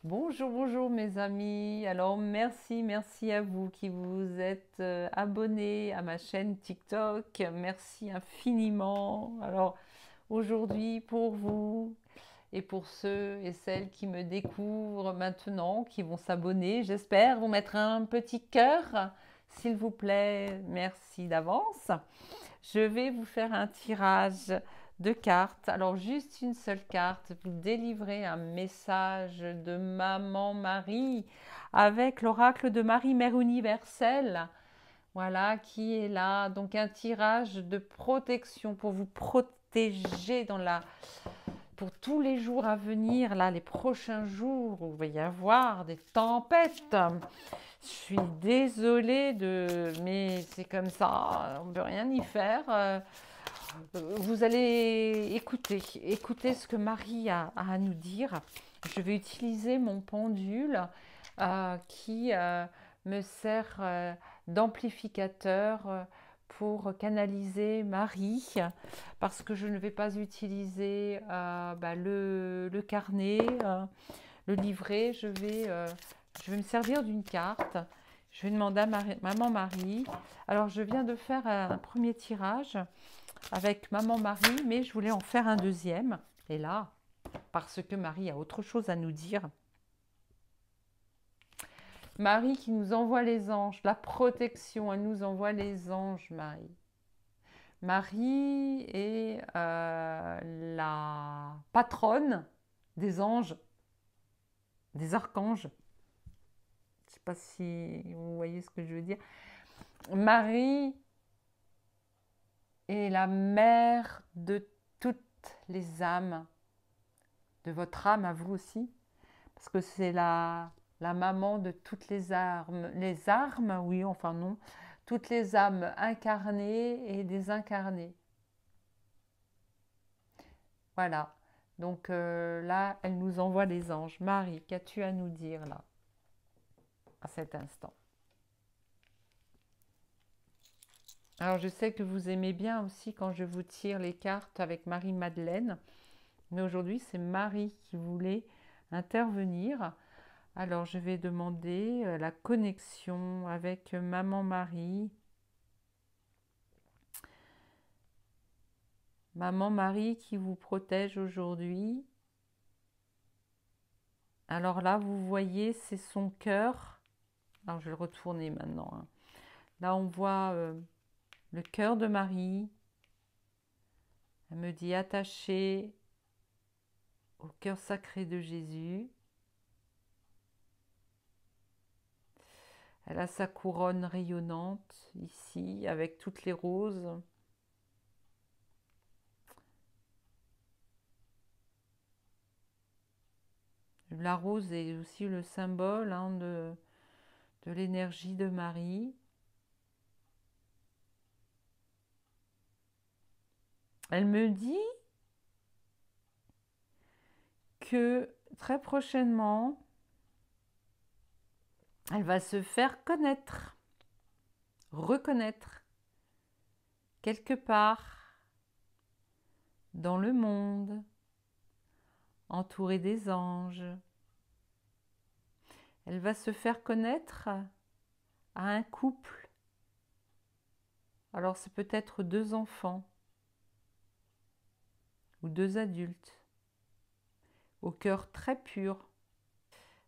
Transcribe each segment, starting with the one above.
Bonjour, bonjour mes amis. Alors merci à vous qui vous êtes abonnés à ma chaîne TikTok. Merci infiniment. Alors aujourd'hui pour vous et pour ceux et celles qui me découvrent maintenant, qui vont s'abonner, j'espère, vous mettre un petit cœur, s'il vous plaît. Merci d'avance. Je vais vous faire un tirage de cartes. Alors juste une seule carte, vous délivrez un message de Maman Marie avec l'oracle de Marie Mère Universelle. Voilà qui est là. Donc un tirage de protection pour vous protéger pour tous les jours à venir, là, les prochains jours où il va y avoir des tempêtes. Je suis désolée mais c'est comme ça, on ne peut rien y faire. Vous allez écouter ce que Marie a à nous dire. Je vais utiliser mon pendule qui me sert d'amplificateur pour canaliser Marie, parce que je ne vais pas utiliser le carnet, le livret. Je vais me servir d'une carte. Je vais demander à Maman Marie. Alors, je viens de faire un premier tirage avec Maman Marie, mais je voulais en faire un deuxième. Et là, parce que Marie a autre chose à nous dire. Marie qui nous envoie les anges, la protection, elle nous envoie les anges, Marie. Marie est la patronne des anges, des archanges. Je ne sais pas si vous voyez ce que je veux dire. Marie est la mère de toutes les âmes, de votre âme à vous aussi, parce que c'est la maman de toutes les armes, oui, enfin non, toutes les âmes incarnées et désincarnées. Voilà. Donc là, elle nous envoie les anges. Marie, qu'as-tu à nous dire là, à cet instant? Alors je sais que vous aimez bien aussi quand je vous tire les cartes avec Marie-Madeleine, mais aujourd'hui c'est Marie qui voulait intervenir. Alors je vais demander la connexion avec Maman Marie. Maman Marie qui vous protège aujourd'hui. Alors là, vous voyez, c'est son cœur. Alors je vais le retourner maintenant, hein. Là, on voit le cœur de Marie. Elle me dit attachée au cœur sacré de Jésus. Elle a sa couronne rayonnante ici avec toutes les roses. La rose est aussi le symbole, hein, de l'énergie de Marie. Elle me dit que très prochainement, elle va se faire connaître, reconnaître quelque part dans le monde, entourée des anges. Elle va se faire connaître à un couple. Alors c'est peut-être deux enfants ou deux adultes au cœur très pur.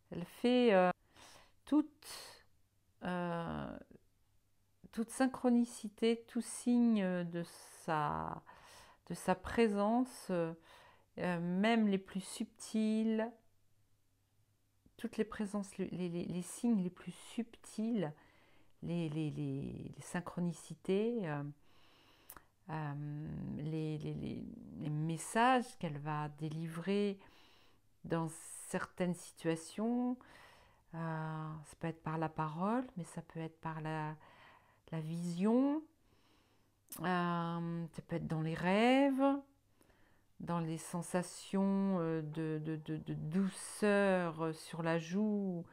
Elle fait toute, euh, toute synchronicité, tout signe sa, de sa présence, même les plus subtils, toutes les présences, les signes les plus subtils, les synchronicités, les messages qu'elle va délivrer dans certaines situations. Ça peut être par la parole, mais ça peut être par la vision, ça peut être dans les rêves, dans les sensations de douceur sur la joue,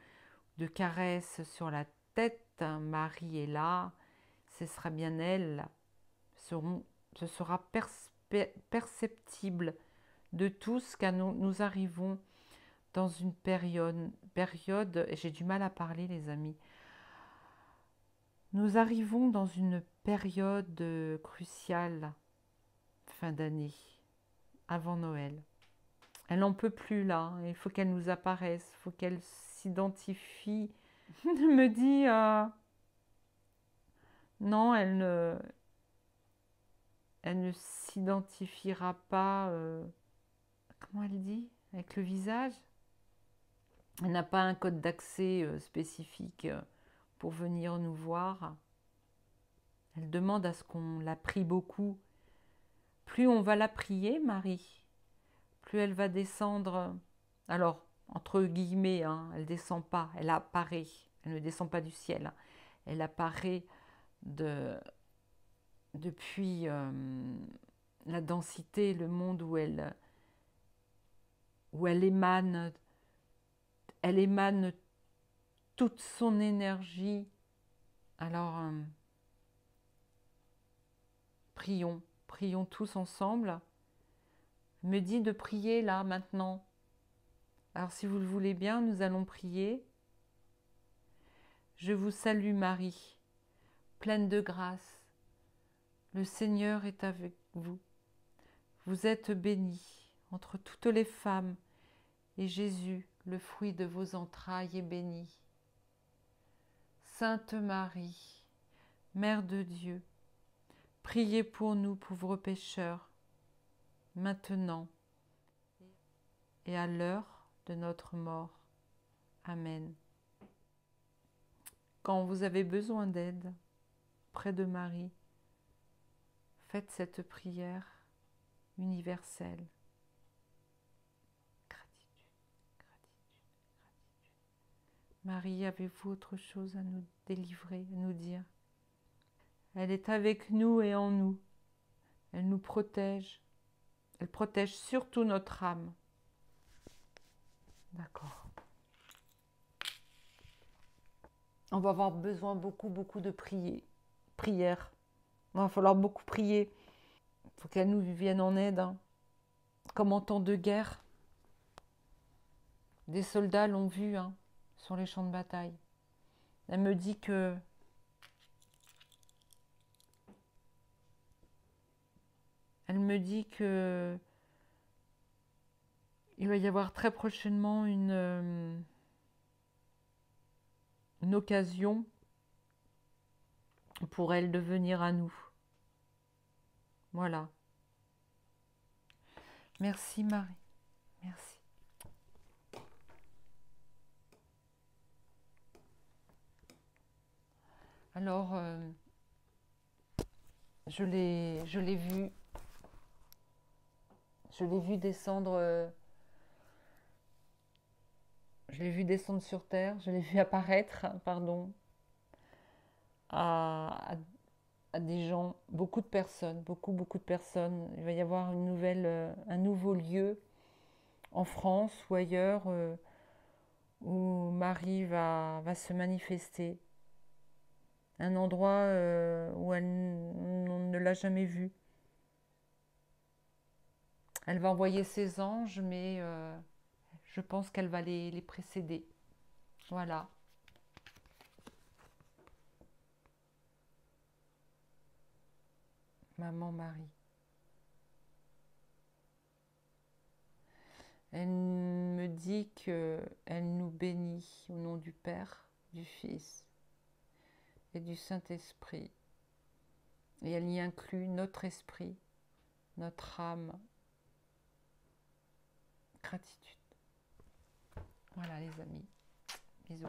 de caresse sur la tête. Marie est là, ce sera bien elle, ce sera perceptible de tous car nous arrivons dans une et j'ai du mal à parler les amis, nous arrivons dans une période cruciale, fin d'année, avant Noël. Elle n'en peut plus là, il faut qu'elle nous apparaisse, il faut qu'elle s'identifie. Elle me dit, non, elle ne s'identifiera pas, comment elle dit, avec le visage. Elle n'a pas un code d'accès spécifique pour venir nous voir. Elle demande à ce qu'on la prie beaucoup. Plus on va la prier, Marie, plus elle va descendre. Alors, entre guillemets, hein, elle ne descend pas, elle apparaît. Elle ne descend pas du ciel. Elle apparaît depuis la densité, le monde où elle émane toute son énergie. Alors, prions tous ensemble. Elle me dit de prier là, maintenant. Alors, si vous le voulez bien, nous allons prier. Je vous salue Marie, pleine de grâce. Le Seigneur est avec vous. Vous êtes bénie entre toutes les femmes, et Jésus, le fruit de vos entrailles, est béni. Sainte Marie, Mère de Dieu, priez pour nous pauvres pécheurs, maintenant et à l'heure de notre mort. Amen. Quand vous avez besoin d'aide, près de Marie, faites cette prière universelle. Gratitude, gratitude, gratitude. Marie, avez-vous autre chose à nous délivrer, à nous dire? Elle est avec nous et en nous. Elle nous protège. Elle protège surtout notre âme. D'accord. On va avoir besoin beaucoup de prières. Il va falloir beaucoup prier. Il faut qu'elle nous vienne en aide. Hein. Comme en temps de guerre, des soldats l'ont vu hein, sur les champs de bataille. Elle me dit que il va y avoir très prochainement une occasion pour elle de venir à nous. Voilà. Merci Marie. Merci. Alors, je l'ai vu. Je l'ai vu descendre. Je l'ai vu descendre sur terre. Je l'ai vu apparaître, pardon, à des gens, beaucoup de personnes, beaucoup de personnes. Il va y avoir un nouveau lieu en France ou ailleurs où Marie va se manifester. Un endroit où on ne l'a jamais vu. Elle va envoyer ses anges, mais je pense qu'elle va les précéder. Voilà. Maman Marie. Elle me dit qu'elle nous bénit au nom du Père, du Fils et du Saint-Esprit. Et elle y inclut notre esprit, notre âme. Gratitude. Voilà les amis. Bisous.